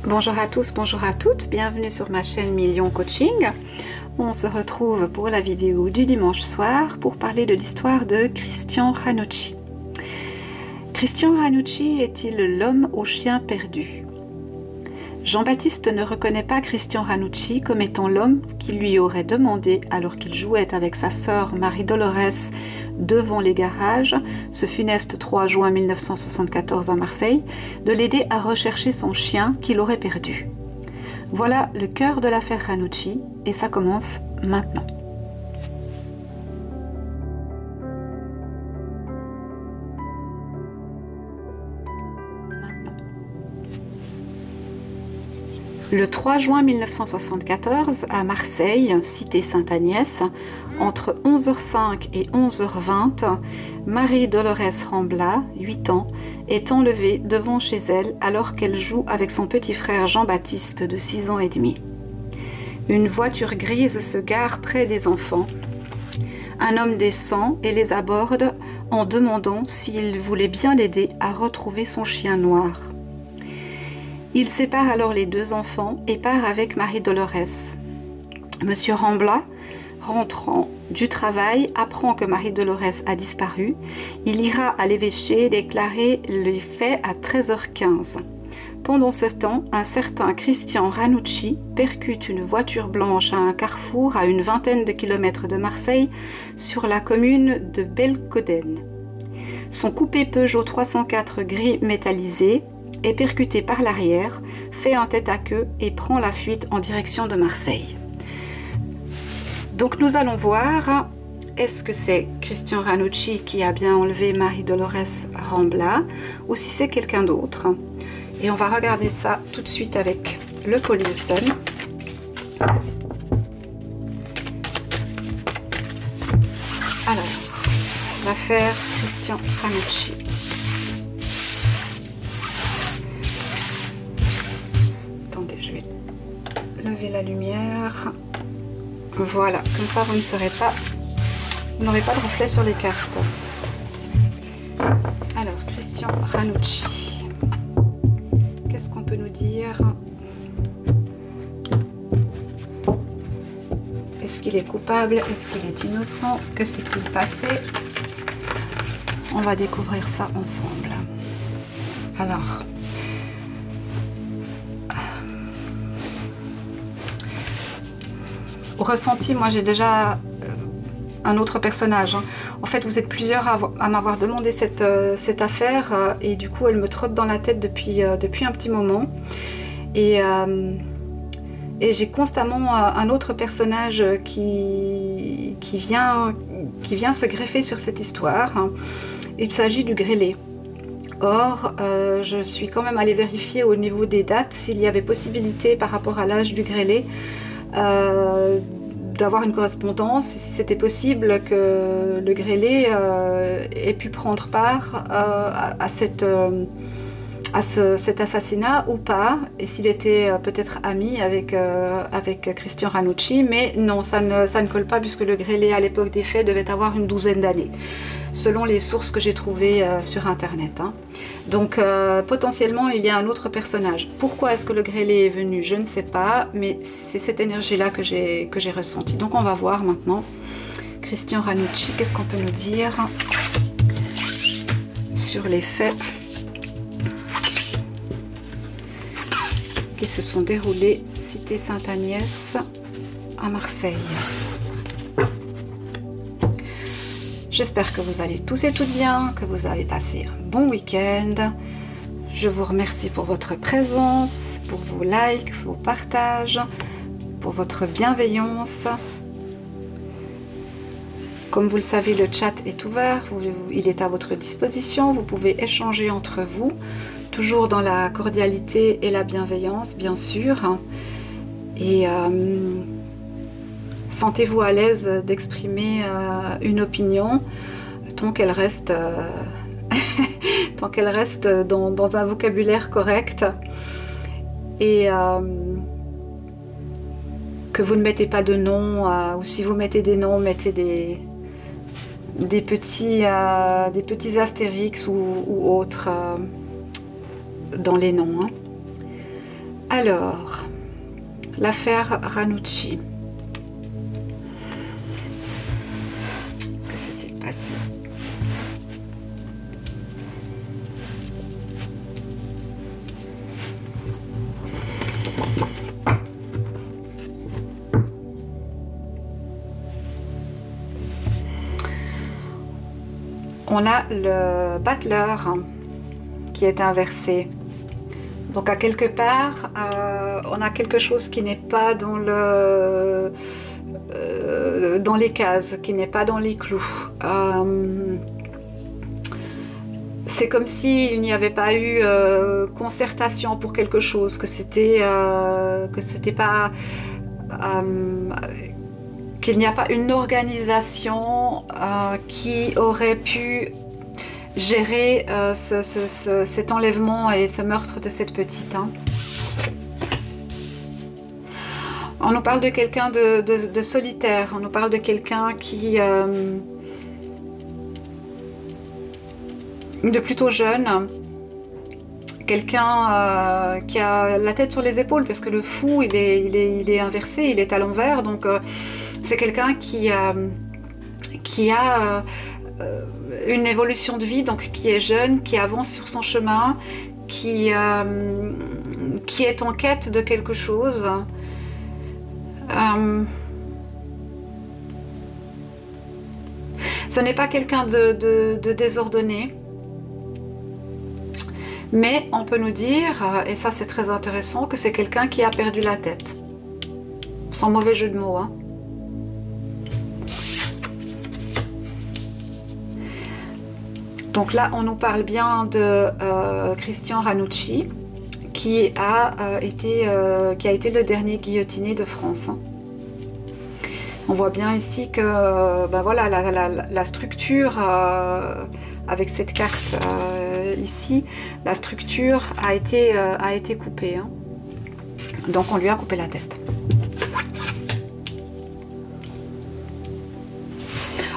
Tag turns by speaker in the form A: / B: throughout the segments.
A: Bonjour à tous, bonjour à toutes, bienvenue sur ma chaîne Million Coaching. On se retrouve pour la vidéo du dimanche soir pour parler de l'histoire de Christian Ranucci. Christian Ranucci est-il l'homme au chien perdu? Jean-Baptiste ne reconnaît pas Christian Ranucci comme étant l'homme qui lui aurait demandé, alors qu'il jouait avec sa sœur Marie-Dolores devant les garages, ce funeste 3 juin 1974 à Marseille, de l'aider à rechercher son chien qu'il aurait perdu. Voilà le cœur de l'affaire Ranucci et ça commence maintenant. Le 3 juin 1974, à Marseille, cité Sainte-Agnès, entre 11h05 et 11h20, Marie-Dolores Rambla, 8 ans, est enlevée devant chez elle alors qu'elle joue avec son petit frère Jean-Baptiste de 6 ans et demi. Une voiture grise se gare près des enfants. Un homme descend et les aborde en demandant s'il voulait bien l'aider à retrouver son chien noir. Il sépare alors les deux enfants et part avec Marie-Dolores. Monsieur Rambla, rentrant du travail, apprend que Marie-Dolores a disparu. Il ira à l'évêché déclarer les faits à 13h15. Pendant ce temps, un certain Christian Ranucci percute une voiture blanche à un carrefour à une vingtaine de kilomètres de Marseille, sur la commune de Belcoden. Son coupé Peugeot 304 gris métallisé est percuté par l'arrière, fait un tête-à-queue et prend la fuite en direction de Marseille. Donc nous allons voir, est-ce que c'est Christian Ranucci qui a bien enlevé Marie-Dolores Rambla ou si c'est quelqu'un d'autre. Et on va regarder ça tout de suite avec le Polyuson. Alors, l'affaire Christian Ranucci. Attendez, je vais lever la lumière. Voilà, comme ça vous n'aurez pas de reflet sur les cartes. Alors, Christian Ranucci. Qu'est-ce qu'on peut nous dire? Est-ce qu'il est coupable? Est-ce qu'il est innocent? Que s'est-il passé? On va découvrir ça ensemble. Alors, au ressenti, moi j'ai déjà un autre personnage. En fait, vous êtes plusieurs à m'avoir demandé cette affaire et du coup, elle me trotte dans la tête depuis un petit moment. Et j'ai constamment un autre personnage qui vient se greffer sur cette histoire. Il s'agit du grêlé. Or, je suis quand même allée vérifier au niveau des dates s'il y avait possibilité par rapport à l'âge du grêlé d'avoir une correspondance, si c'était possible que le grêlé ait pu prendre part à cet assassinat ou pas, et s'il était peut-être ami avec Christian Ranucci, mais non, ça ne colle pas puisque le grêlé à l'époque des faits devait avoir une 12aine d'années, selon les sources que j'ai trouvées sur internet. Donc potentiellement il y a un autre personnage. Pourquoi est-ce que le grêlé est venu? Je ne sais pas, mais c'est cette énergie-là que j'ai ressentie. Donc on va voir maintenant. Christian Ranucci, qu'est-ce qu'on peut nous dire sur les faits qui se sont déroulés cité Sainte-Agnès à Marseille. J'espère que vous allez tous et toutes bien, que vous avez passé un bon week-end. Je vous remercie pour votre présence, pour vos likes, vos partages, pour votre bienveillance. Comme vous le savez, le chat est ouvert, il est à votre disposition. Vous pouvez échanger entre vous, toujours dans la cordialité et la bienveillance, bien sûr. Et sentez-vous à l'aise d'exprimer une opinion tant qu'elle reste, dans un vocabulaire correct et que vous ne mettez pas de nom, ou si vous mettez des noms, mettez des petits astérix ou autres dans les noms. Alors, l'affaire Ranucci. Que s'est-il passé? On a le battleur qui est inversé. Donc à quelque part, on a quelque chose qui n'est pas dans dans les cases, qui n'est pas dans les clous. C'est comme s'il n'y avait pas eu concertation pour quelque chose, que c'était pas qu'il n'y a pas une organisation qui aurait pu gérer cet enlèvement et ce meurtre de cette petite. Hein. On nous parle de quelqu'un de solitaire, on nous parle de quelqu'un qui de plutôt jeune, quelqu'un qui a la tête sur les épaules, parce que le fou il est inversé, il est à l'envers, donc c'est quelqu'un qui a une évolution de vie, donc qui est jeune, qui avance sur son chemin, qui est en quête de quelque chose. Ce n'est pas quelqu'un de désordonné, mais on peut nous dire, et ça c'est très intéressant, que c'est quelqu'un qui a perdu la tête. Sans mauvais jeu de mots, hein. Donc là, on nous parle bien de Christian Ranucci, qui a été le dernier guillotiné de France. On voit bien ici que ben voilà, la structure, avec cette carte ici, la structure a été coupée. Hein. Donc on lui a coupé la tête.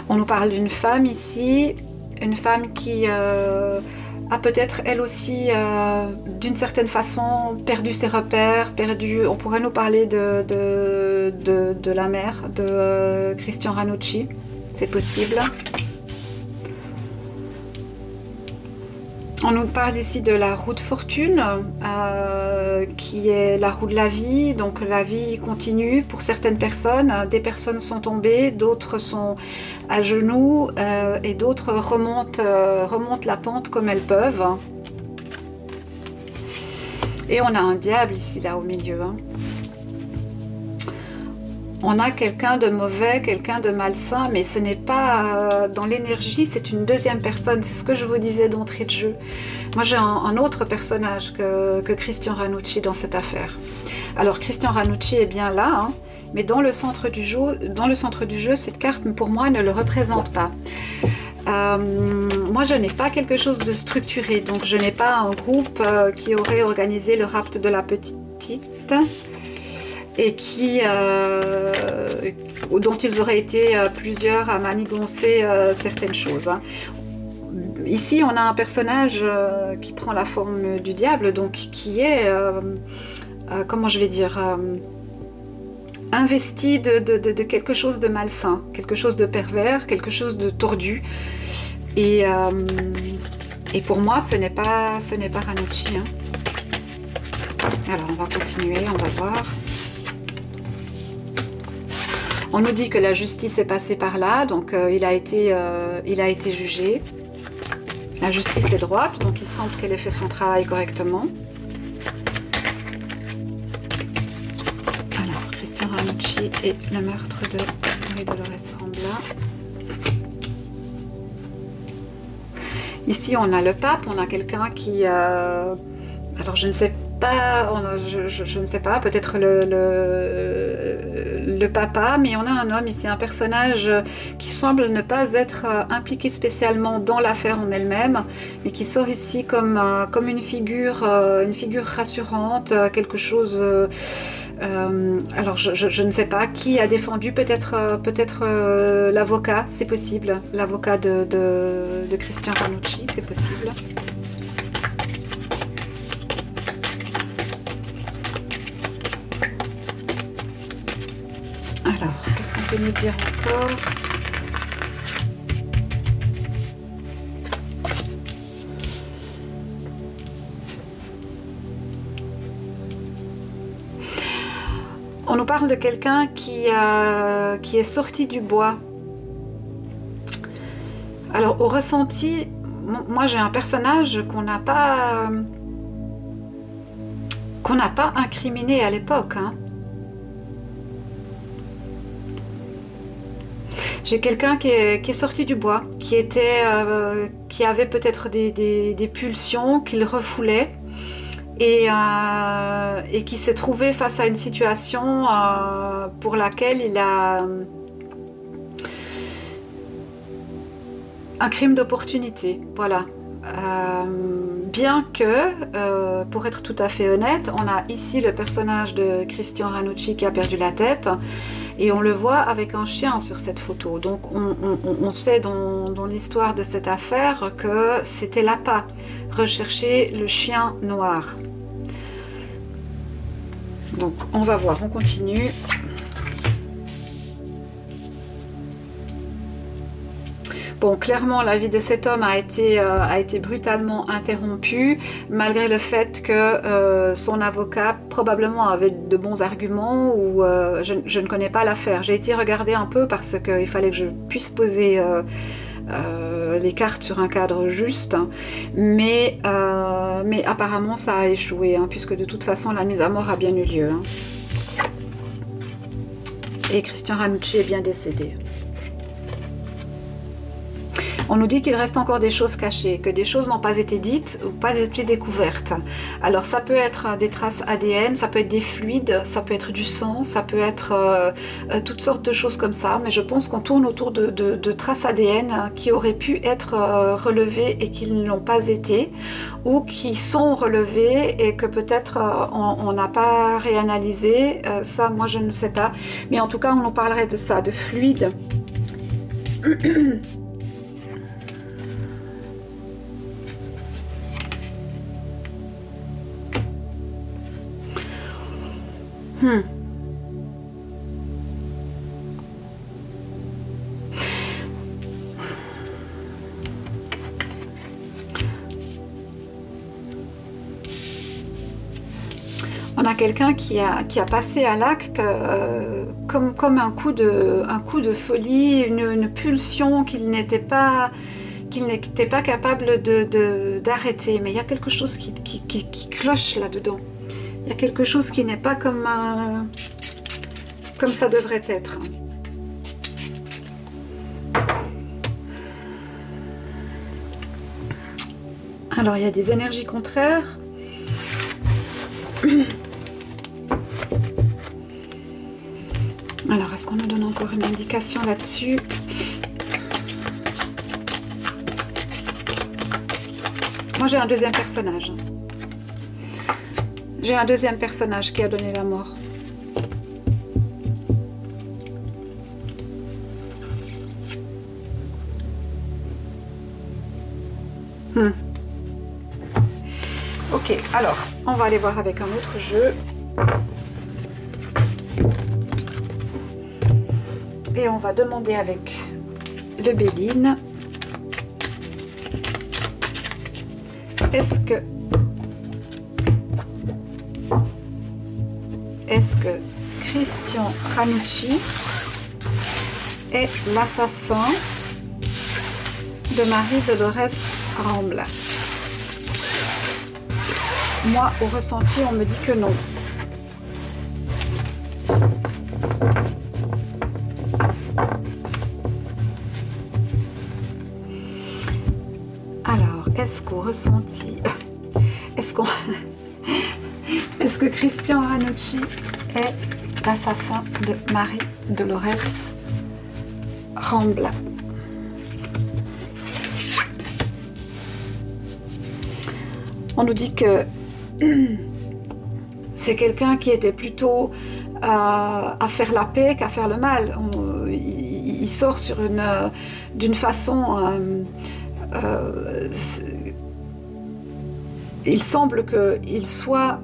A: On nous parle d'une femme ici, une femme qui a peut-être elle aussi, d'une certaine façon, perdu ses repères, on pourrait nous parler de la mère de Christian Ranucci, c'est possible. On nous parle ici de la roue de fortune, qui est la roue de la vie, donc la vie continue pour certaines personnes, des personnes sont tombées, d'autres sont à genoux et d'autres remontent la pente comme elles peuvent. Et on a un diable ici, là au milieu. Hein. On a quelqu'un de mauvais, quelqu'un de malsain, mais ce n'est pas dans l'énergie, c'est une deuxième personne. C'est ce que je vous disais d'entrée de jeu. Moi, j'ai un autre personnage que Christian Ranucci dans cette affaire. Alors, Christian Ranucci est bien là, hein, mais dans le centre du jeu, cette carte, pour moi, ne le représente pas. Moi, je n'ai pas quelque chose de structuré, donc je n'ai pas un groupe qui aurait organisé le rapt de la petite et dont ils auraient été plusieurs à manigancer certaines choses. Hein. Ici, on a un personnage qui prend la forme du diable, donc qui est, comment je vais dire, investi de quelque chose de malsain, quelque chose de pervers, quelque chose de tordu. Et pour moi, ce n'est pas Ranucci. Hein. Alors, on va continuer, on va voir. On nous dit que la justice est passée par là, donc il a été jugé. La justice est droite, donc il semble qu'elle ait fait son travail correctement. Alors, Christian Ranucci et le meurtre de Marie-Dolores Rambla. Ici, on a le pape, on a quelqu'un qui... alors, je ne sais pas, je ne sais pas, peut-être le papa, mais on a un homme ici, un personnage qui semble ne pas être impliqué spécialement dans l'affaire en elle-même, mais qui sort ici comme une figure rassurante, quelque chose... alors je ne sais pas qui a défendu, peut-être l'avocat, c'est possible, l'avocat de Christian Ranucci, c'est possible. Alors, qu'est-ce qu'on peut nous dire encore? On nous parle de quelqu'un qui est sorti du bois. Alors, au ressenti, moi j'ai un personnage qu'on n'a pas incriminé à l'époque. Hein. J'ai quelqu'un qui est sorti du bois, qui avait peut-être des pulsions qu'il refoulait. Et qui s'est trouvé face à une situation pour laquelle il a un crime d'opportunité, voilà. Bien que, pour être tout à fait honnête, on a ici le personnage de Christian Ranucci qui a perdu la tête et on le voit avec un chien sur cette photo. Donc on sait dans l'histoire de cette affaire que c'était l'appât, rechercher le chien noir. Donc on va voir, on continue. Bon, clairement, la vie de cet homme a été brutalement interrompue, malgré le fait que son avocat probablement avait de bons arguments, ou je ne connais pas l'affaire. J'ai été regarder un peu parce qu'il fallait que je puisse poser les cartes sur un cadre juste, mais apparemment ça a échoué, hein, puisque de toute façon la mise à mort a bien eu lieu. Hein. Et Christian Ranucci est bien décédé. On nous dit qu'il reste encore des choses cachées, que des choses n'ont pas été dites ou pas été découvertes. Alors ça peut être des traces ADN, ça peut être des fluides, ça peut être du sang, ça peut être toutes sortes de choses comme ça, mais je pense qu'on tourne autour de traces ADN qui auraient pu être relevées et qui ne l'ont pas été, ou qui sont relevées et que peut-être on n'a pas réanalysé. Ça, moi je ne sais pas, mais en tout cas on nous parlerait de ça, de fluides. On a quelqu'un qui a passé à l'acte comme un coup de folie, une pulsion qu'il n'était pas capable d'arrêter. Mais il y a quelque chose qui cloche là-dedans. Il y a quelque chose qui n'est pas comme ça devrait être. Alors, il y a des énergies contraires. Alors, est-ce qu'on nous donne encore une indication là-dessus? Moi, j'ai un deuxième personnage. J'ai un deuxième personnage qui a donné la mort. Ok, alors, on va aller voir avec un autre jeu. Et on va demander avec le Béline. Est-ce que Christian Ranucci est l'assassin de Marie-Dolores Rambla? Moi, au ressenti, on me dit que non. Alors, est-ce qu'au ressenti... Est-ce que Christian Ranucci est l'assassin de Marie-Dolores Rambla? On nous dit que c'est quelqu'un qui était plutôt à faire la paix qu'à faire le mal. Il sort sur d'une façon... il semble qu'il soit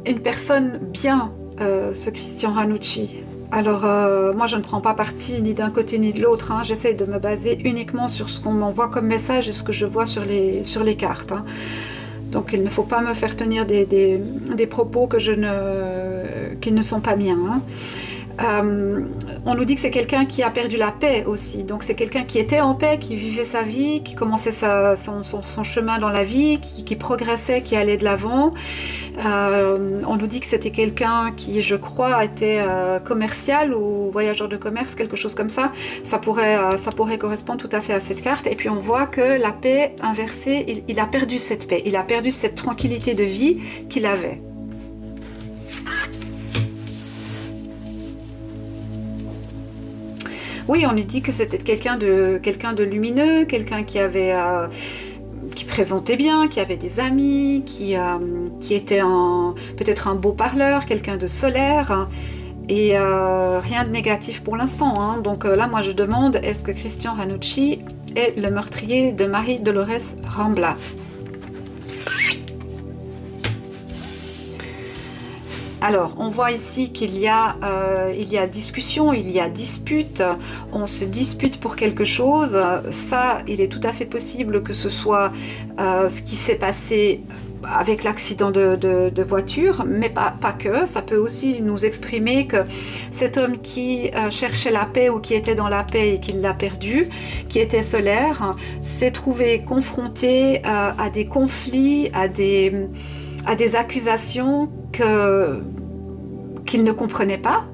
A: une personne bien, ce Christian Ranucci. Alors, moi, je ne prends pas parti ni d'un côté ni de l'autre. Hein. J'essaie de me baser uniquement sur ce qu'on m'envoie comme message et ce que je vois sur les cartes. Hein. Donc, il ne faut pas me faire tenir des propos qui ne sont pas miens. Hein. On nous dit que c'est quelqu'un qui a perdu la paix aussi. Donc c'est quelqu'un qui était en paix, qui vivait sa vie, qui commençait son chemin dans la vie, qui progressait, qui allait de l'avant. On nous dit que c'était quelqu'un qui, je crois, était commercial ou voyageur de commerce, quelque chose comme ça. Ça pourrait correspondre tout à fait à cette carte. Et puis on voit que la paix inversée, il a perdu cette paix, il a perdu cette tranquillité de vie qu'il avait. Oui, on lui dit que c'était quelqu'un de lumineux, quelqu'un qui présentait bien, qui avait des amis, qui était peut-être un beau parleur, quelqu'un de solaire, et rien de négatif pour l'instant. Hein. Donc là, moi, je demande, est-ce que Christian Ranucci est le meurtrier de Marie-Dolores Rambla? Alors, on voit ici qu'il y a discussion, il y a dispute, on se dispute pour quelque chose. Ça, il est tout à fait possible que ce soit ce qui s'est passé avec l'accident de voiture, mais pas que. Ça peut aussi nous exprimer que cet homme qui cherchait la paix ou qui était dans la paix et qui l'a perdu, qui était solaire, s'est trouvé confronté à des conflits, à des accusations qu'il ne comprenait pas,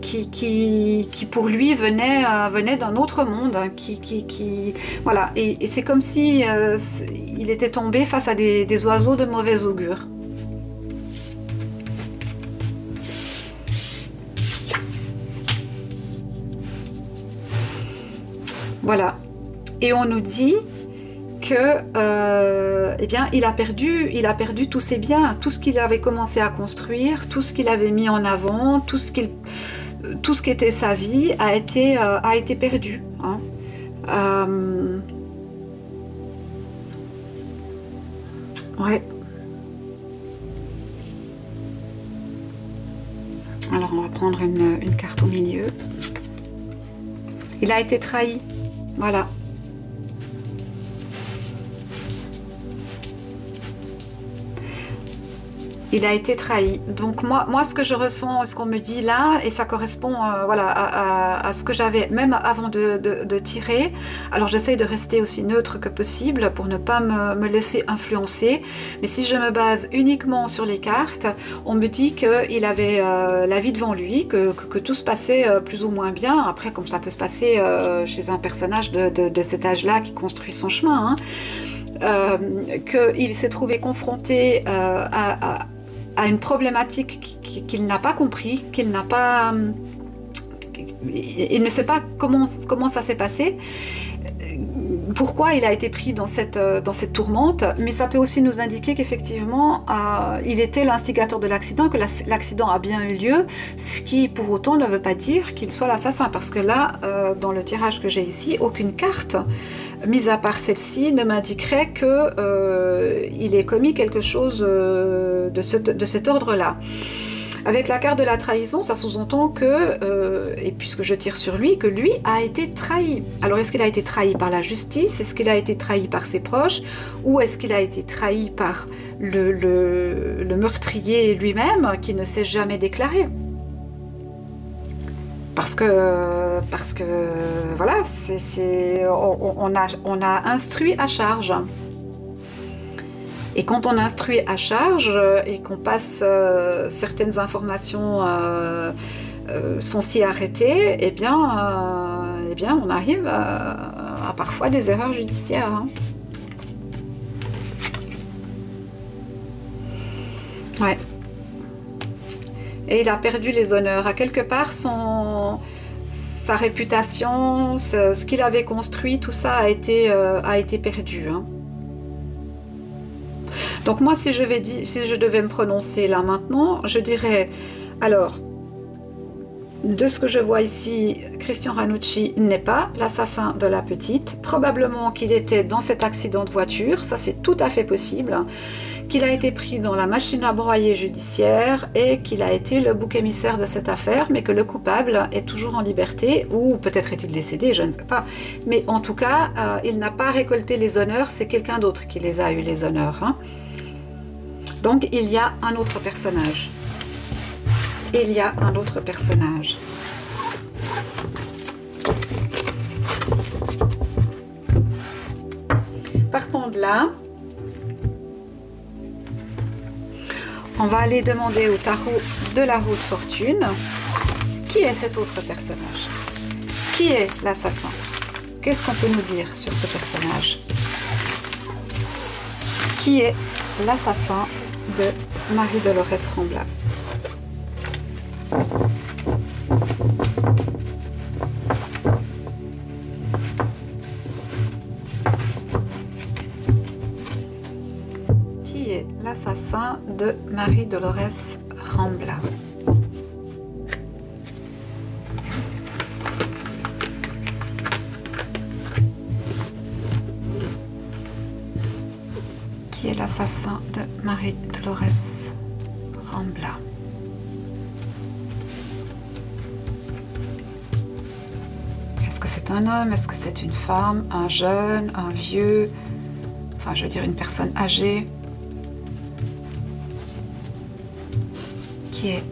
A: qui pour lui venait d'un autre monde, voilà, et c'est comme si il était tombé face à des oiseaux de mauvais augure. Voilà, et on nous dit que eh bien, il a perdu tous ses biens, tout ce qu'il avait commencé à construire, tout ce qu'il avait mis en avant, tout ce qui était sa vie a été perdu. Hein. Ouais. Alors on va prendre une carte au milieu. Il a été trahi. Voilà. Il a été trahi. Donc moi ce que je ressens, ce qu'on me dit là, et ça correspond voilà, à ce que j'avais même avant de tirer. Alors j'essaye de rester aussi neutre que possible pour ne pas me laisser influencer. Mais si je me base uniquement sur les cartes, on me dit qu'il avait la vie devant lui, que tout se passait plus ou moins bien. Après, comme ça peut se passer chez un personnage de cet âge-là qui construit son chemin, hein, qu'il s'est trouvé confronté à une problématique qu'il n'a pas compris, il ne sait pas comment ça s'est passé, pourquoi il a été pris dans cette tourmente, mais ça peut aussi nous indiquer qu'effectivement il était l'instigateur de l'accident, que l'accident a bien eu lieu, ce qui pour autant ne veut pas dire qu'il soit l'assassin, parce que là, dans le tirage que j'ai ici, aucune carte, mis à part celle-ci, ne m'indiquerait qu'il ait commis quelque chose de cet ordre-là. Avec la carte de la trahison, ça sous-entend que, et puisque je tire sur lui, que lui a été trahi. Alors est-ce qu'il a été trahi par la justice? Est-ce qu'il a été trahi par ses proches? Ou est-ce qu'il a été trahi par le meurtrier lui-même qui ne s'est jamais déclaré? Parce que voilà, on a instruit à charge. Et quand on instruit à charge et qu'on passe certaines informations sans s'y arrêter, eh bien, on arrive à parfois des erreurs judiciaires. Hein. Ouais. Et il a perdu les honneurs. À quelque part, sa réputation, ce qu'il avait construit, tout ça a été perdu. Hein. Donc moi, si je devais me prononcer là maintenant, je dirais, alors, de ce que je vois ici, Christian Ranucci n'est pas l'assassin de la petite. Probablement qu'il était dans cet accident de voiture, ça c'est tout à fait possible. qu'il a été pris dans la machine à broyer judiciaire et qu'il a été le bouc émissaire de cette affaire, mais que le coupable est toujours en liberté, ou peut-être est-il décédé, je ne sais pas. Mais en tout cas, il n'a pas récolté les honneurs, c'est quelqu'un d'autre qui les a eu, les honneurs. Hein. Donc, il y a un autre personnage. Il y a un autre personnage. Partons de là. On va aller demander au tarot de la roue de fortune qui est cet autre personnage. Qui est l'assassin? Qu'est-ce qu'on peut nous dire sur ce personnage? Qui est l'assassin de Marie-Dolores Rambla? Qui est l'assassin de Marie-Dolores Rambla? Qui est l'assassin de Marie-Dolores Rambla? Est-ce que c'est un homme? Est-ce que c'est une femme? Un jeune? Un vieux? Enfin, je veux dire une personne âgée. Qui est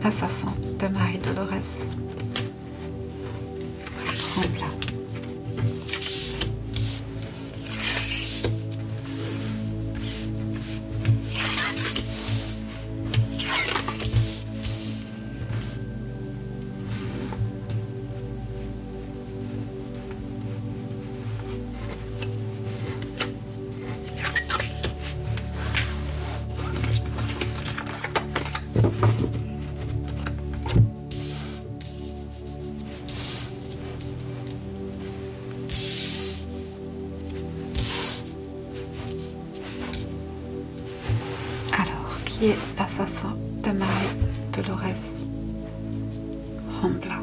A: l'assassin de Marie-Dolores Rambla? Qui est l'assassin de Marie-Dolores Rambla?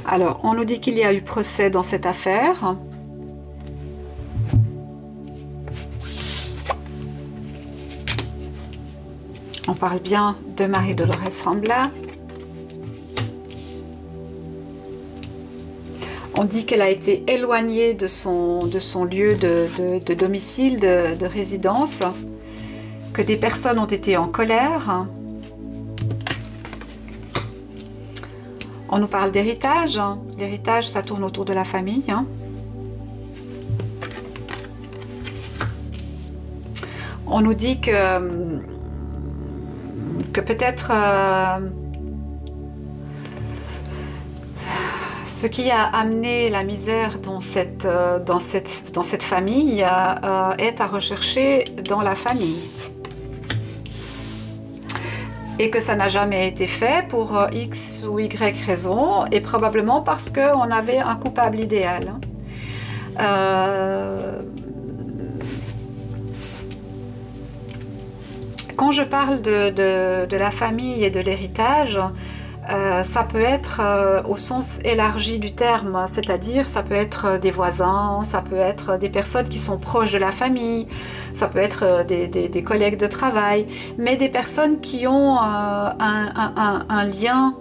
A: Alors, on nous dit qu'il y a eu procès dans cette affaire. On parle bien de Marie-Dolores Rambla. On dit qu'elle a été éloignée de son lieu de domicile, de résidence, que des personnes ont été en colère. On nous parle d'héritage. L'héritage, ça tourne autour de la famille. On nous dit que peut-être ce qui a amené la misère dans cette famille est à rechercher dans la famille. Et que ça n'a jamais été fait pour X ou Y raison, et probablement parce qu'on avait un coupable idéal. Quand je parle de la famille et de l'héritage, ça peut être au sens élargi du terme, c'est-à-dire ça peut être des voisins, ça peut être des personnes qui sont proches de la famille, ça peut être des collègues de travail, mais des personnes qui ont un lien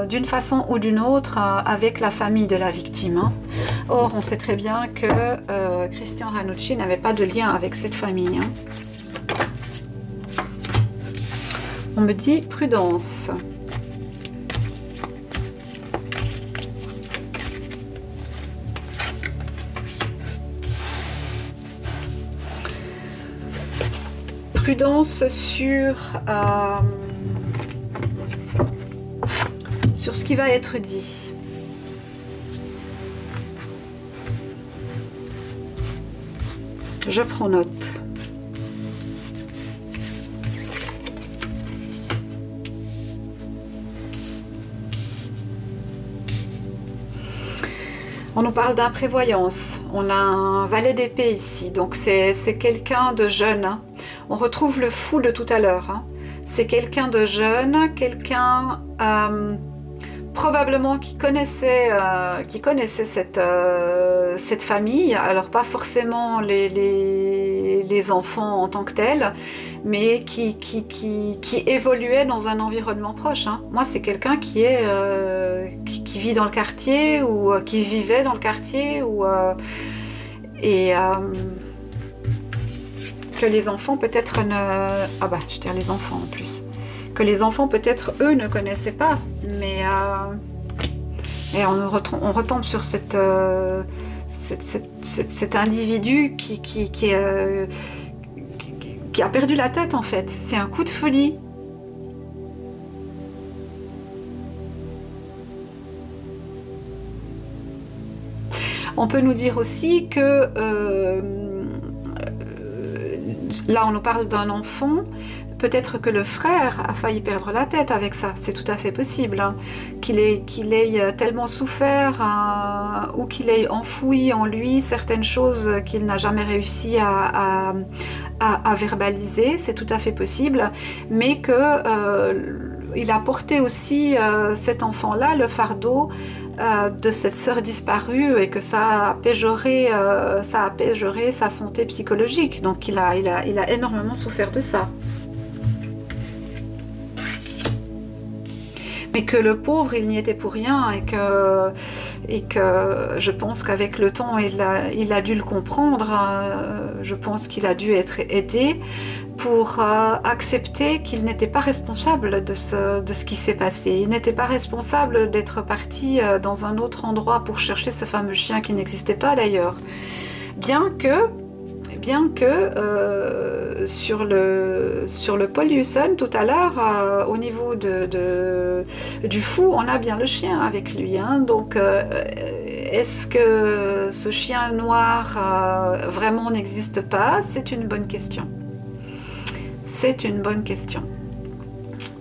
A: d'une façon ou d'une autre avec la famille de la victime. Or, on sait très bien que Christian Ranucci n'avait pas de lien avec cette famille. On me dit prudence. Prudence sur ce qui va être dit. Je prends note. On nous parle d'imprévoyance. On a un valet d'épée ici, donc c'est quelqu'un de jeune. On retrouve le fou de tout à l'heure. C'est quelqu'un de jeune, quelqu'un probablement qui connaissait cette famille, alors pas forcément les enfants en tant que tels, mais qui évoluait dans un environnement proche. Hein. Moi, c'est quelqu'un qui vit dans le quartier, ou qui vivait dans le quartier, que les enfants peut-être ne... Ah bah, je veux dire les enfants en plus. Que les enfants peut-être, eux, ne connaissaient pas. Mais et on retombe sur cet individu qui a perdu la tête, en fait. C'est un coup de folie. On peut nous dire aussi que là, on nous parle d'un enfant. Peut-être que le frère a failli perdre la tête avec ça, c'est tout à fait possible, hein. Qu'il ait tellement souffert ou qu'il ait enfoui en lui certaines choses qu'il n'a jamais réussi à verbaliser, c'est tout à fait possible, mais qu'il a porté aussi cet enfant-là, le fardeau de cette sœur disparue, et que ça a péjoré sa santé psychologique, donc il a énormément souffert de ça. Mais que le pauvre, il n'y était pour rien, et que je pense qu'avec le temps, il a dû le comprendre. Je pense qu'il a dû être aidé pour accepter qu'il n'était pas responsable de ce qui s'est passé. Il n'était pas responsable d'être parti dans un autre endroit pour chercher ce fameux chien qui n'existait pas d'ailleurs. Bien que sur le Paul Hewson tout à l'heure, au niveau du fou, on a bien le chien avec lui, hein. Donc est-ce que ce chien noir vraiment n'existe pas? C'est une bonne question. C'est une bonne question.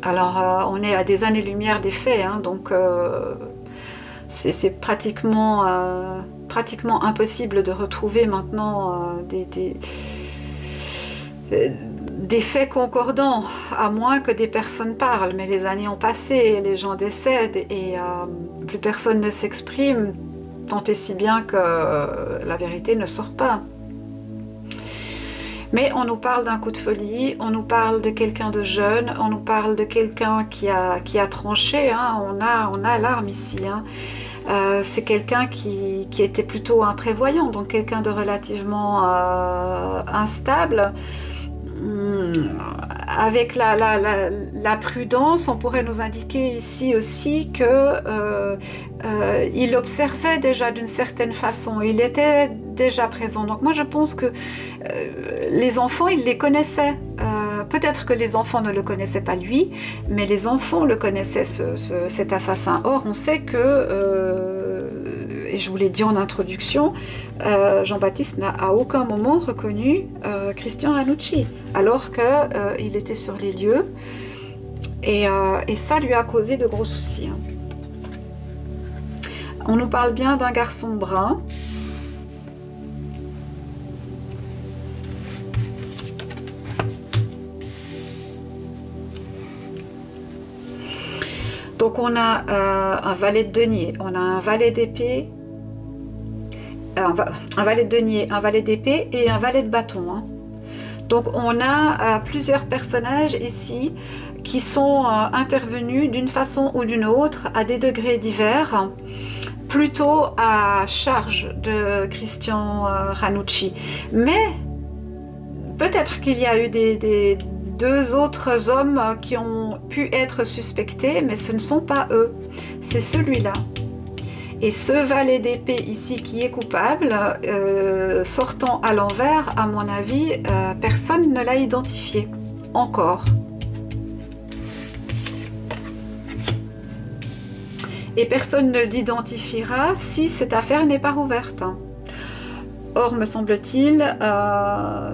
A: Alors on est à des années-lumière des faits, hein, donc c'est pratiquement impossible de retrouver maintenant des faits concordants, à moins que des personnes parlent. Mais les années ont passé, les gens décèdent, et plus personne ne s'exprime, tant et si bien que la vérité ne sort pas. Mais on nous parle d'un coup de folie, on nous parle de quelqu'un de jeune, on nous parle de quelqu'un qui a tranché, hein. On a l'arme ici, hein. C'est quelqu'un qui était plutôt imprévoyant, donc quelqu'un de relativement instable. Avec la prudence, on pourrait nous indiquer ici aussi que il observait déjà d'une certaine façon, il était déjà présent. Donc moi je pense que les enfants, il les connaissait. Peut-être que les enfants ne le connaissaient pas lui, mais les enfants le connaissaient, cet assassin. Or, on sait que, et je vous l'ai dit en introduction, Jean-Baptiste n'a à aucun moment reconnu Christian Ranucci, alors qu'il était sur les lieux, et ça lui a causé de gros soucis, hein. On nous parle bien d'un garçon brun. Donc on a un valet de denier, on a un valet d'épée, un valet de denier, un valet d'épée et un valet de bâton, hein. Donc on a plusieurs personnages ici qui sont intervenus d'une façon ou d'une autre à des degrés divers, plutôt à charge de Christian Ranucci. Mais peut-être qu'il y a eu deux autres hommes qui ont pu être suspectés, mais ce ne sont pas eux, c'est celui-là. Et ce valet d'épée ici qui est coupable, sortant à l'envers, à mon avis, personne ne l'a identifié, encore. Et personne ne l'identifiera si cette affaire n'est pas rouverte. Or, me semble-t-il,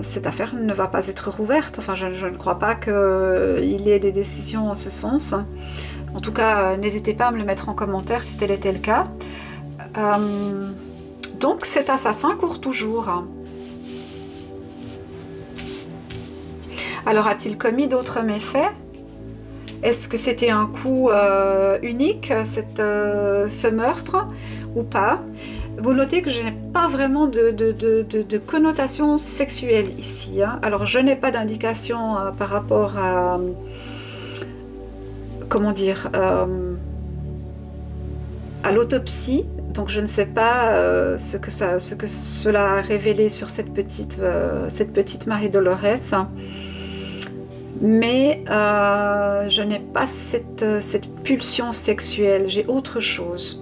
A: cette affaire ne va pas être rouverte. Enfin, je ne crois pas qu'il y ait des décisions en ce sens. En tout cas, n'hésitez pas à me le mettre en commentaire si tel était le cas. Donc, cet assassin court toujours. Alors, a-t-il commis d'autres méfaits? Est-ce que c'était un coup unique, ce meurtre, ou pas? Vous notez que je n'ai pas vraiment de connotation sexuelle ici. Hein. Alors, je n'ai pas d'indication par rapport à... comment dire à l'autopsie. Donc, je ne sais pas ce que cela a révélé sur cette petite Marie-Dolores. Mais je n'ai pas cette pulsion sexuelle. J'ai autre chose.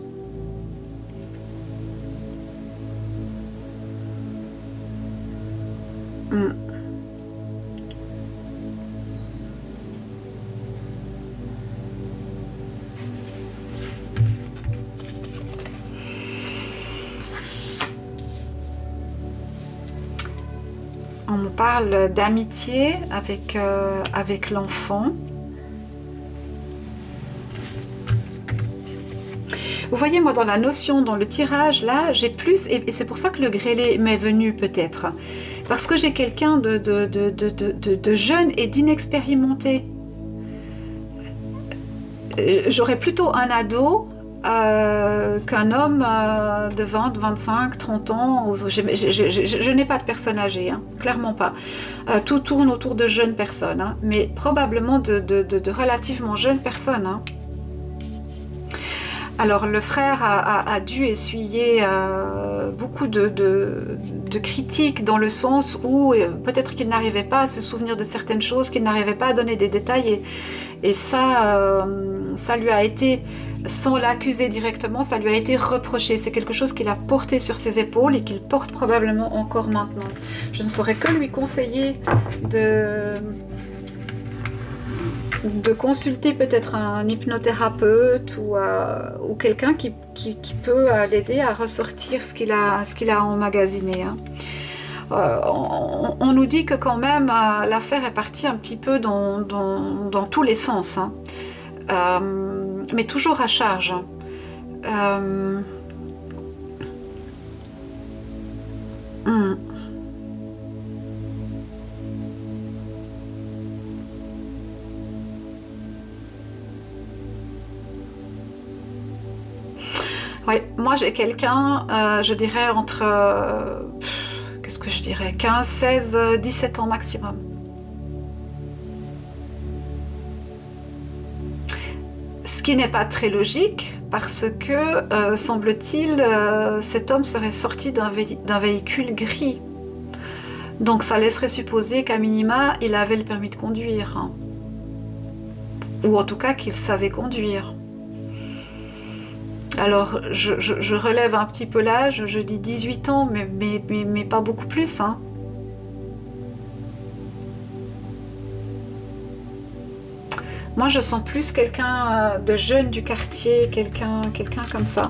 A: On me parle d'amitié avec l'enfant. Vous voyez, moi, dans la notion, dans le tirage, là, j'ai plus... Et c'est pour ça que le grêlé m'est venu, peut-être. Parce que j'ai quelqu'un de jeune et d'inexpérimenté. J'aurais plutôt un ado qu'un homme de 20, 25, 30 ans. Je n'ai pas de personne âgée, hein, clairement pas. Tout tourne autour de jeunes personnes, hein, mais probablement de relativement jeunes personnes. Hein. Alors le frère a dû essuyer beaucoup de critiques dans le sens où peut-être qu'il n'arrivait pas à se souvenir de certaines choses, qu'il n'arrivait pas à donner des détails. Et ça lui a été, sans l'accuser directement, ça lui a été reproché. C'est quelque chose qu'il a porté sur ses épaules et qu'il porte probablement encore maintenant. Je ne saurais que lui conseiller de consulter peut-être un hypnothérapeute ou quelqu'un qui peut l'aider à ressortir ce qu'il a emmagasiné. Hein. On nous dit que quand même l'affaire est partie un petit peu dans tous les sens, hein. Mais toujours à charge. Ouais, moi j'ai quelqu'un, je dirais entre, qu'est-ce que je dirais, 15, 16, 17 ans maximum. Ce qui n'est pas très logique parce que, semble-t-il, cet homme serait sorti d'un véhicule gris. Donc ça laisserait supposer qu'à minima, il avait le permis de conduire. Hein. Ou en tout cas qu'il savait conduire. Alors, je relève un petit peu l'âge, je dis 18 ans, mais pas beaucoup plus. Hein. Moi, je sens plus quelqu'un de jeune du quartier, quelqu'un comme ça.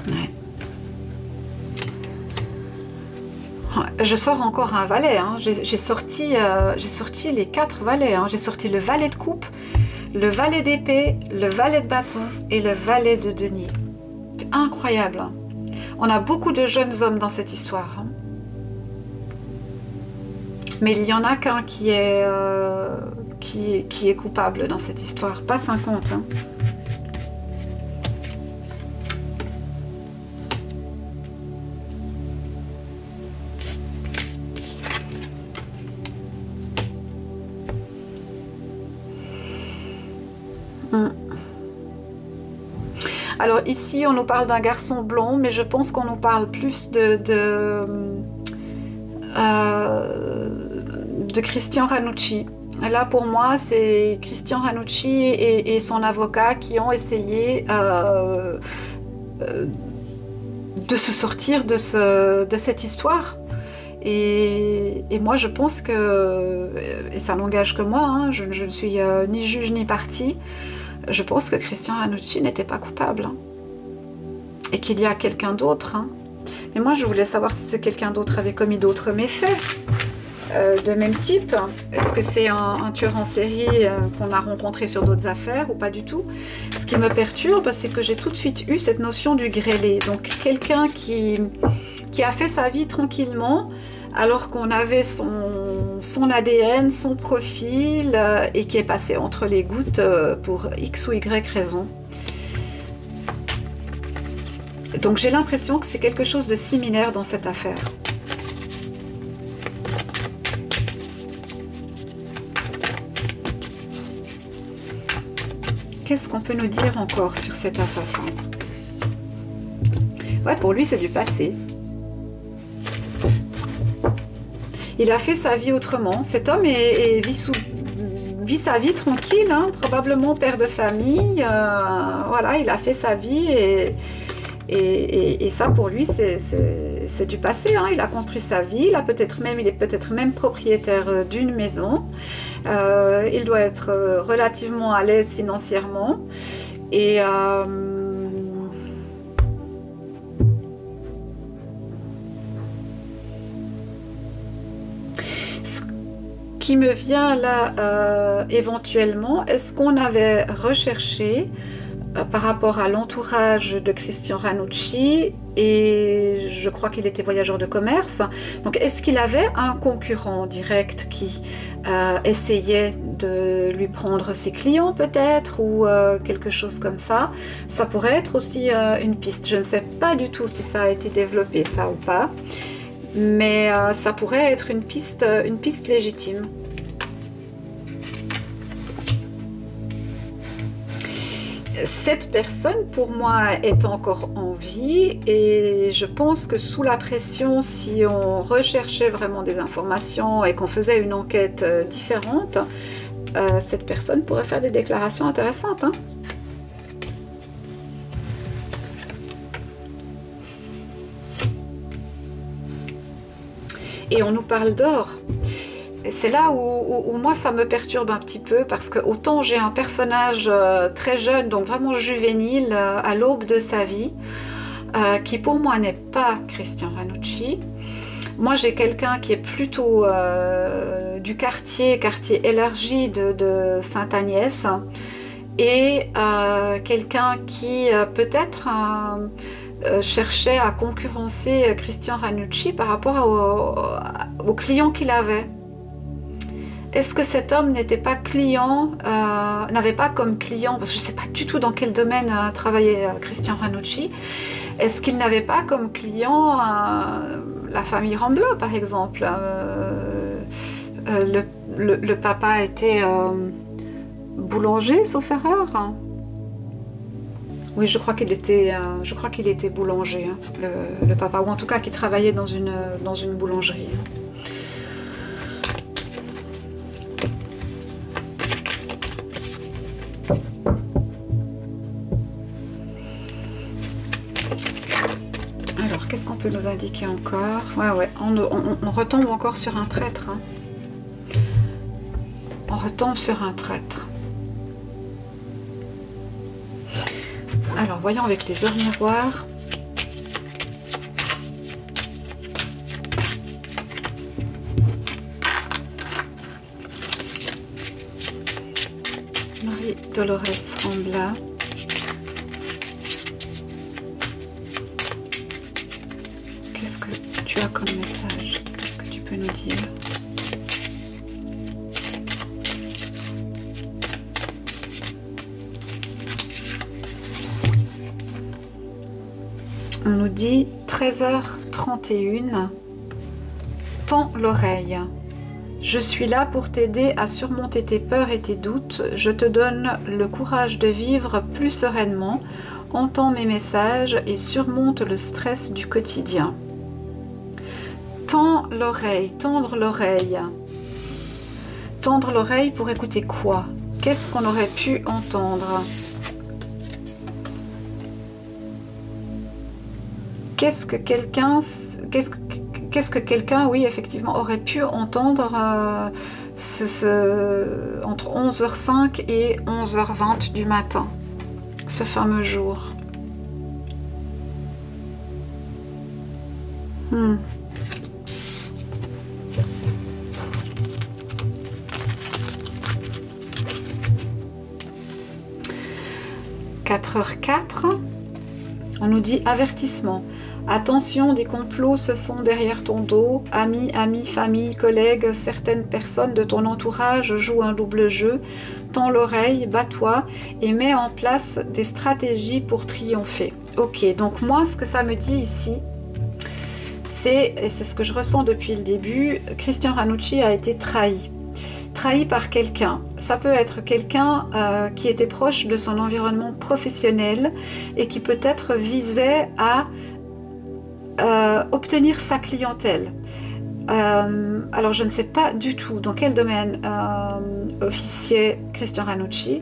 A: Ouais. Je sors encore un valet. Hein. J'ai sorti les 4 valets. Hein. J'ai sorti le valet de coupe, le valet d'épée, le valet de bâton et le valet de denier. C'est incroyable. Hein. On a beaucoup de jeunes hommes dans cette histoire. Hein. Mais il y en a qu'un qui est coupable dans cette histoire. Pas 50. Hein. Alors ici, on nous parle d'un garçon blond, mais je pense qu'on nous parle plus de Christian Ranucci. Là, pour moi, c'est Christian Ranucci et son avocat qui ont essayé de se sortir de cette histoire. Et moi, je pense que, et ça n'engage que moi, hein, je ne suis ni juge ni partie, je pense que Christian Ranucci n'était pas coupable. Hein, et qu'il y a quelqu'un d'autre. Hein. Mais moi, je voulais savoir si ce quelqu'un d'autre avait commis d'autres méfaits. De même type. Est-ce que c'est un tueur en série qu'on a rencontré sur d'autres affaires ou pas du tout? Ce qui me perturbe, c'est que j'ai tout de suite eu cette notion du grêlé. Donc quelqu'un qui a fait sa vie tranquillement alors qu'on avait son ADN, son profil, et qui est passé entre les gouttes pour X ou Y raison. Donc j'ai l'impression que c'est quelque chose de similaire dans cette affaire. Qu'est-ce qu'on peut nous dire encore sur cet assassin? Ouais, pour lui, c'est du passé. Il a fait sa vie autrement. Cet homme vit sa vie tranquille, hein, probablement père de famille. Voilà, il a fait sa vie et ça, pour lui, c'est du passé. Hein. Il a construit sa vie. Il est peut-être même propriétaire d'une maison. Il doit être relativement à l'aise financièrement. Et ce qui me vient là éventuellement, est-ce qu'on avait recherché par rapport à l'entourage de Christian Ranucci, et je crois qu'il était voyageur de commerce, donc est-ce qu'il avait un concurrent direct qui essayait de lui prendre ses clients peut-être, ou quelque chose comme ça? Ça pourrait être aussi une piste. Je ne sais pas du tout si ça a été développé, ça ou pas, mais ça pourrait être une piste légitime. Cette personne, pour moi, est encore en vie, et je pense que sous la pression, si on recherchait vraiment des informations et qu'on faisait une enquête différente, cette personne pourrait faire des déclarations intéressantes. Hein. Et on nous parle d'or. C'est là où moi ça me perturbe un petit peu, parce que autant j'ai un personnage très jeune, donc vraiment juvénile, à l'aube de sa vie, qui pour moi n'est pas Christian Ranucci. Moi j'ai quelqu'un qui est plutôt du quartier élargi de Sainte-Agnès, et quelqu'un qui peut-être cherchait à concurrencer Christian Ranucci par rapport aux clients qu'il avait. Est-ce que cet homme n'était pas client, n'avait pas comme client, parce que je ne sais pas du tout dans quel domaine travaillait Christian Ranucci, est-ce qu'il n'avait pas comme client la famille Rambla, par exemple? Le papa était boulanger, sauf erreur. Oui, je crois qu'il était boulanger, hein, le papa, ou en tout cas qu'il travaillait dans une boulangerie. Alors, qu'est-ce qu'on peut nous indiquer encore? Ouais, on retombe encore sur un traître. Hein. On retombe sur un traître. Alors, voyons avec les heures miroirs. Marie-Dolores Rambla. Qu'est-ce que tu as comme message? Qu'est-ce que tu peux nous dire? On nous dit 13h31. Tends l'oreille. Je suis là pour t'aider à surmonter tes peurs et tes doutes. Je te donne le courage de vivre plus sereinement. Entends mes messages et surmonte le stress du quotidien. Tends l'oreille, tendre l'oreille. Tendre l'oreille pour écouter quoi? Qu'est-ce qu'on aurait pu entendre? Qu'est-ce que quelqu'un, oui, effectivement, aurait pu entendre entre 11h05 et 11h20 du matin, ce fameux jour. 4h04, on nous dit avertissement. Attention, des complots se font derrière ton dos. Amis, famille, collègues, certaines personnes de ton entourage jouent un double jeu. Tends l'oreille, bats-toi et mets en place des stratégies pour triompher. Ok, donc moi, ce que ça me dit ici, et c'est ce que je ressens depuis le début, Christian Ranucci a été trahi. Trahi par quelqu'un. Ça peut être quelqu'un qui était proche de son environnement professionnel et qui peut-être visait à obtenir sa clientèle. Alors je ne sais pas du tout dans quel domaine officiait Christian Ranucci,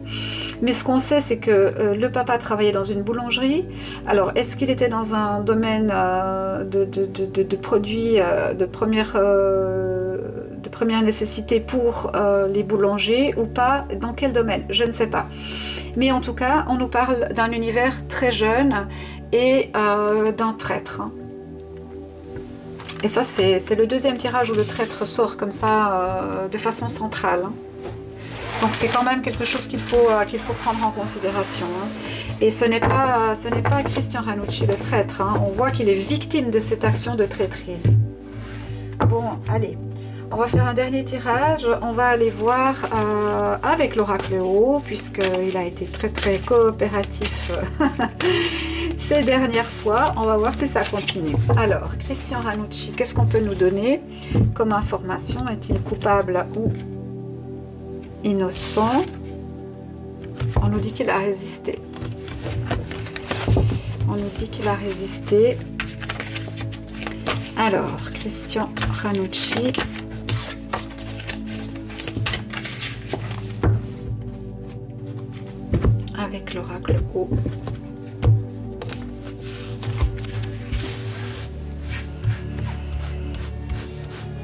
A: mais ce qu'on sait c'est que le papa travaillait dans une boulangerie. Alors est-ce qu'il était dans un domaine de produits de première nécessité pour les boulangers ou pas? Dans quel domaine? Je ne sais pas. Mais en tout cas, on nous parle d'un univers très jeune et d'un traître. Et ça, c'est le deuxième tirage où le traître sort comme ça, de façon centrale. Donc c'est quand même quelque chose qu'il faut prendre en considération. Et ce n'est pas Christian Ranucci le traître. On voit qu'il est victime de cette action de traîtrise. Bon, allez. On va faire un dernier tirage. On va aller voir avec l'oracle haut, puisqu'il a été très très coopératif ces dernières fois. On va voir si ça continue. Alors, Christian Ranucci, qu'est-ce qu'on peut nous donner comme information? Est-il coupable ou innocent? On nous dit qu'il a résisté. On nous dit qu'il a résisté. Alors, Christian Ranucci. Avec l'oracle haut.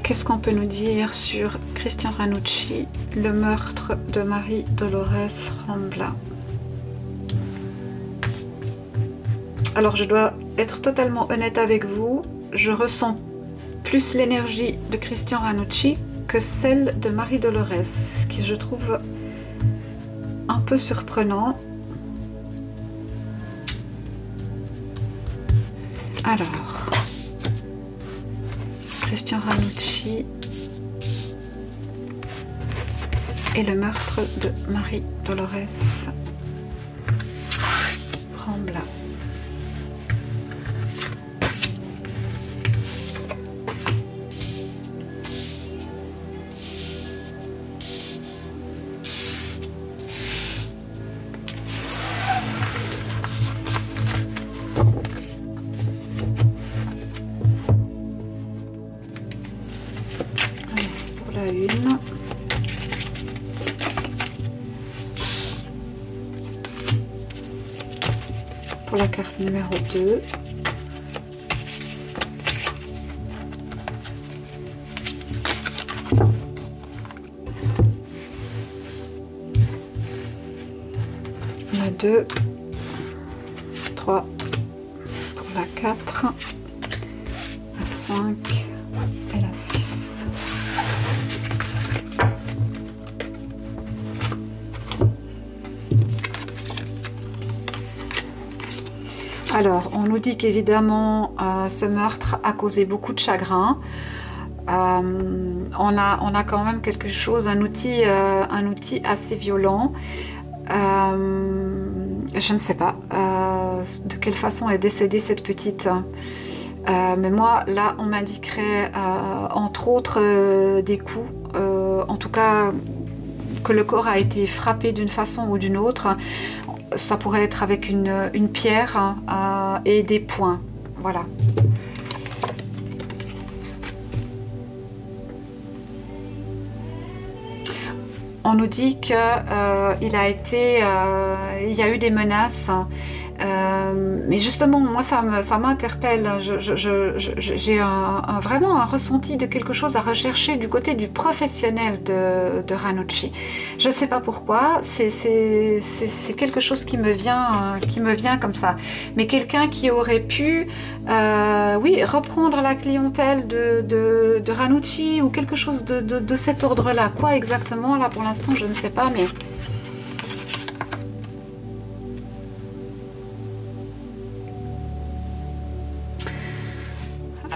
A: Qu'est-ce qu'on peut nous dire sur Christian Ranucci, le meurtre de Marie-Dolores Rambla? Alors je dois être totalement honnête avec vous, je ressens plus l'énergie de Christian Ranucci que celle de Marie-Dolores, ce qui je trouve un peu surprenant. Alors, Christian Ranucci et le meurtre de Marie-Dolores Rambla. Pour la carte numéro 2. La 2, 3 pour la 4, la 5 et la 6. Alors, on nous dit qu'évidemment, ce meurtre a causé beaucoup de chagrin. On a quand même quelque chose, un outil assez violent. Je ne sais pas de quelle façon est décédée cette petite. Mais moi, là, on m'indiquerait, entre autres, des coups. En tout cas, que le corps a été frappé d'une façon ou d'une autre. Ça pourrait être avec une pierre et des poings. Voilà. On nous dit qu'il il y a eu des menaces. Mais justement, moi, ça m'interpelle. J'ai vraiment un ressenti de quelque chose à rechercher du côté du professionnel de Ranucci. Je ne sais pas pourquoi, c'est quelque chose qui me vient comme ça. Mais quelqu'un qui aurait pu, oui, reprendre la clientèle de Ranucci ou quelque chose de cet ordre-là. Quoi exactement? Là, pour l'instant, je ne sais pas, mais...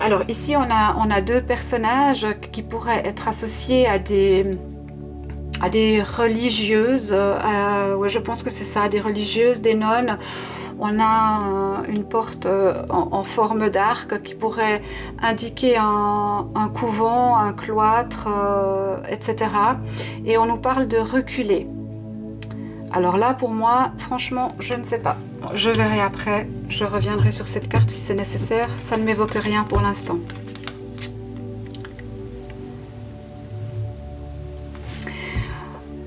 A: Alors ici on a deux personnages qui pourraient être associés à des religieuses, ouais, je pense que c'est ça, des religieuses, des nonnes. On a une porte en forme d'arc qui pourrait indiquer un couvent, un cloître, etc. Et on nous parle de reculer. Alors là, pour moi, franchement, je ne sais pas. Je verrai après, je reviendrai sur cette carte si c'est nécessaire. Ça ne m'évoque rien pour l'instant.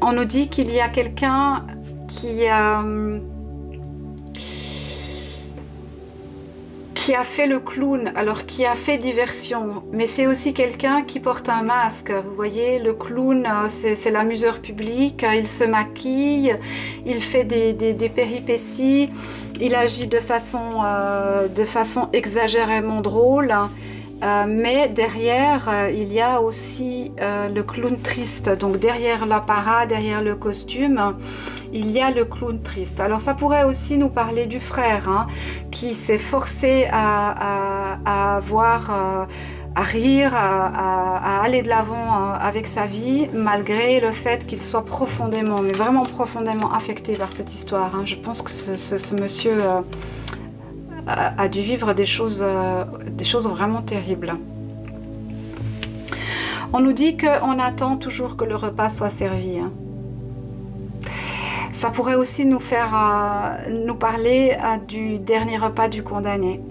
A: On nous dit qu'il y a quelqu'un qui a fait le clown, alors qui a fait diversion, mais c'est aussi quelqu'un qui porte un masque. Vous voyez, le clown, c'est l'amuseur public, il se maquille, il fait des péripéties, il agit de façon exagérément drôle. Mais derrière, il y a aussi le clown triste. Donc derrière l'apparat, derrière le costume, il y a le clown triste. Alors ça pourrait aussi nous parler du frère, hein, qui s'est forcé à rire, à aller de l'avant avec sa vie, malgré le fait qu'il soit profondément, mais vraiment profondément affecté par cette histoire. Hein. Je pense que ce monsieur... a dû vivre des choses vraiment terribles. On nous dit qu'on attend toujours que le repas soit servi. Hein. Ça pourrait aussi nous parler du dernier repas du condamné,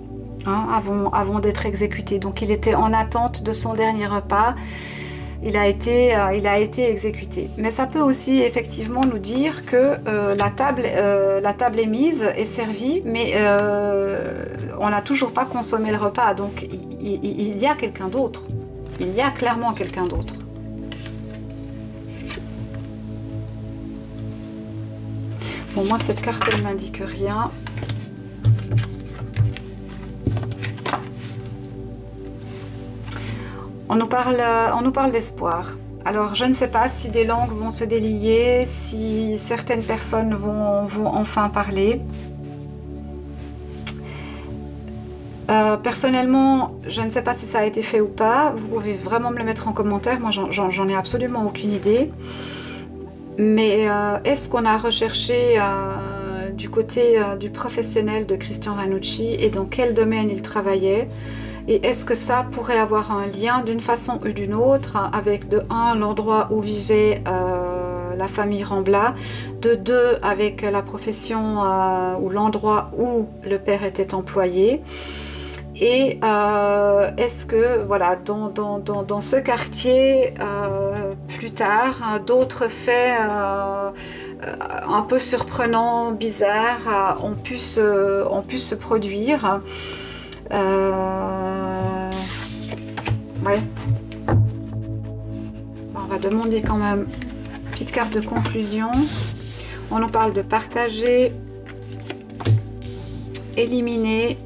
A: hein, avant d'être exécuté. Donc il était en attente de son dernier repas. Il a été exécuté. Mais ça peut aussi effectivement nous dire que la table est mise, est servie, mais on n'a toujours pas consommé le repas. Donc il y a quelqu'un d'autre. Il y a clairement quelqu'un d'autre. Bon, moi cette carte elle m'indique rien. On nous parle d'espoir. Alors, je ne sais pas si des langues vont se délier, si certaines personnes vont enfin parler. Personnellement, je ne sais pas si ça a été fait ou pas. Vous pouvez vraiment me le mettre en commentaire. Moi, j'en ai absolument aucune idée. Mais est-ce qu'on a recherché du côté du professionnel de Christian Ranucci et dans quel domaine il travaillait ? Et est-ce que ça pourrait avoir un lien d'une façon ou d'une autre avec de 1 l'endroit où vivait la famille Rambla, de 2 avec la profession ou l'endroit où le père était employé, et est-ce que voilà dans ce quartier plus tard d'autres faits un peu surprenants, bizarres ont pu se produire. Ouais. On va demander quand même une petite carte de conclusion. On nous parle de partager, éliminer.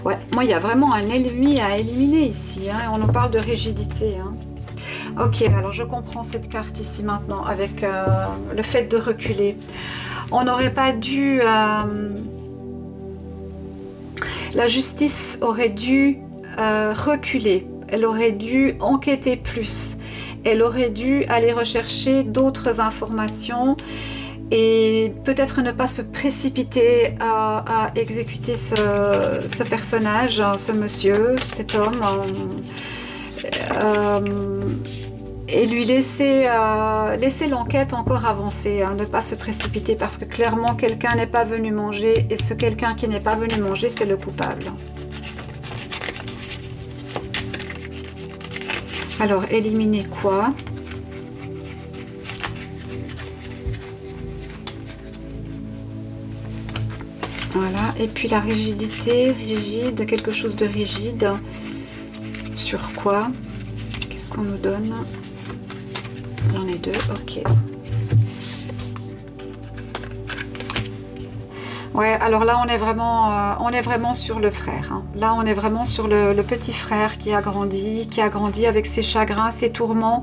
A: Ouais, moi il y a vraiment un ennemi à éliminer ici. Hein, on nous parle de rigidité. Hein. Ok, alors je comprends cette carte ici maintenant avec le fait de reculer. On n'aurait pas dû... la justice aurait dû reculer, elle aurait dû enquêter plus, elle aurait dû aller rechercher d'autres informations et peut-être ne pas se précipiter à exécuter ce personnage, ce monsieur, cet homme, et lui laisser l'enquête encore avancer, hein, ne pas se précipiter parce que clairement quelqu'un n'est pas venu manger et ce quelqu'un qui n'est pas venu manger c'est le coupable. Alors éliminer quoi? Voilà, et puis la rigidité, rigide, quelque chose de rigide. Sur quoi? Qu'est-ce qu'on nous donne? J'en ai 2, ok. Ouais, alors là on est vraiment sur le frère. Hein. Là on est vraiment sur le petit frère qui a grandi avec ses chagrins, ses tourments,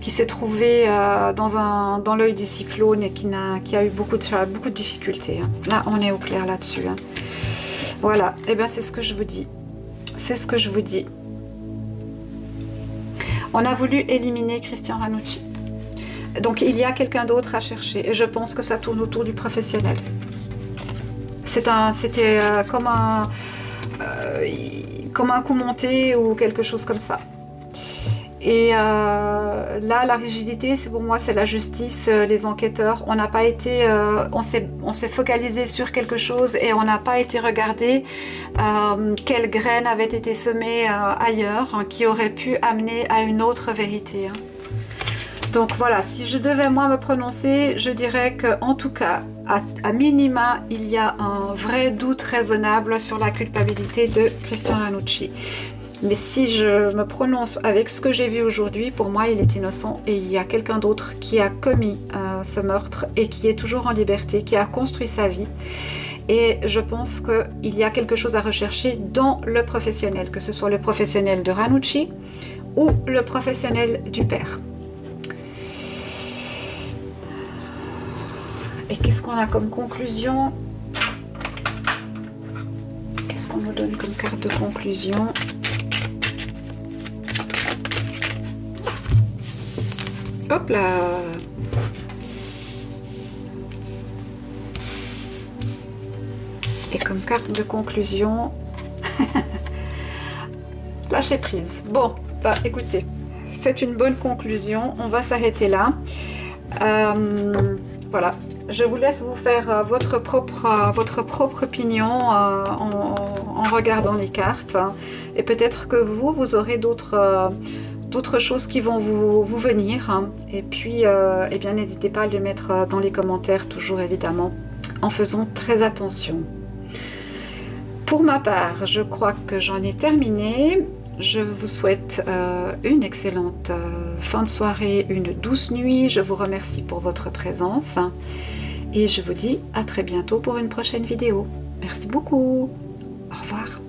A: qui s'est trouvé dans l'œil du cyclone et qui a eu beaucoup de difficultés. Hein. Là on est au clair là-dessus. Hein. Voilà, et bien c'est ce que je vous dis. c'est ce que je vous dis. On a voulu éliminer Christian Ranucci. Donc il y a quelqu'un d'autre à chercher et je pense que ça tourne autour du professionnel. C'était comme un coup monté ou quelque chose comme ça. Et là, la rigidité, pour moi, c'est la justice, les enquêteurs. On n'a pas été, on s'est focalisé sur quelque chose et on n'a pas été regarder quelles graines avaient été semées ailleurs, hein, qui auraient pu amener à une autre vérité. Hein. Donc voilà, si je devais moi me prononcer, je dirais que en tout cas, à minima, il y a un vrai doute raisonnable sur la culpabilité de Christian Ranucci. Mais si je me prononce avec ce que j'ai vu aujourd'hui, pour moi, il est innocent et il y a quelqu'un d'autre qui a commis ce meurtre et qui est toujours en liberté, qui a construit sa vie. Et je pense qu'il y a quelque chose à rechercher dans le professionnel, que ce soit le professionnel de Ranucci ou le professionnel du père. Et qu'est-ce qu'on a comme conclusion? Qu'est-ce qu'on nous donne comme carte de conclusion? Hop là! Et comme carte de conclusion, lâcher prise. Bon, bah écoutez, c'est une bonne conclusion. On va s'arrêter là. Voilà. Je vous laisse vous faire votre propre opinion en regardant les cartes. Et peut-être que vous aurez d'autres choses qui vont vous venir. Et puis, eh bien, n'hésitez pas à le mettre dans les commentaires, toujours évidemment, en faisant très attention. Pour ma part, je crois que j'en ai terminé. Je vous souhaite une excellente fin de soirée, une douce nuit. Je vous remercie pour votre présence. Et je vous dis à très bientôt pour une prochaine vidéo. Merci beaucoup. Au revoir.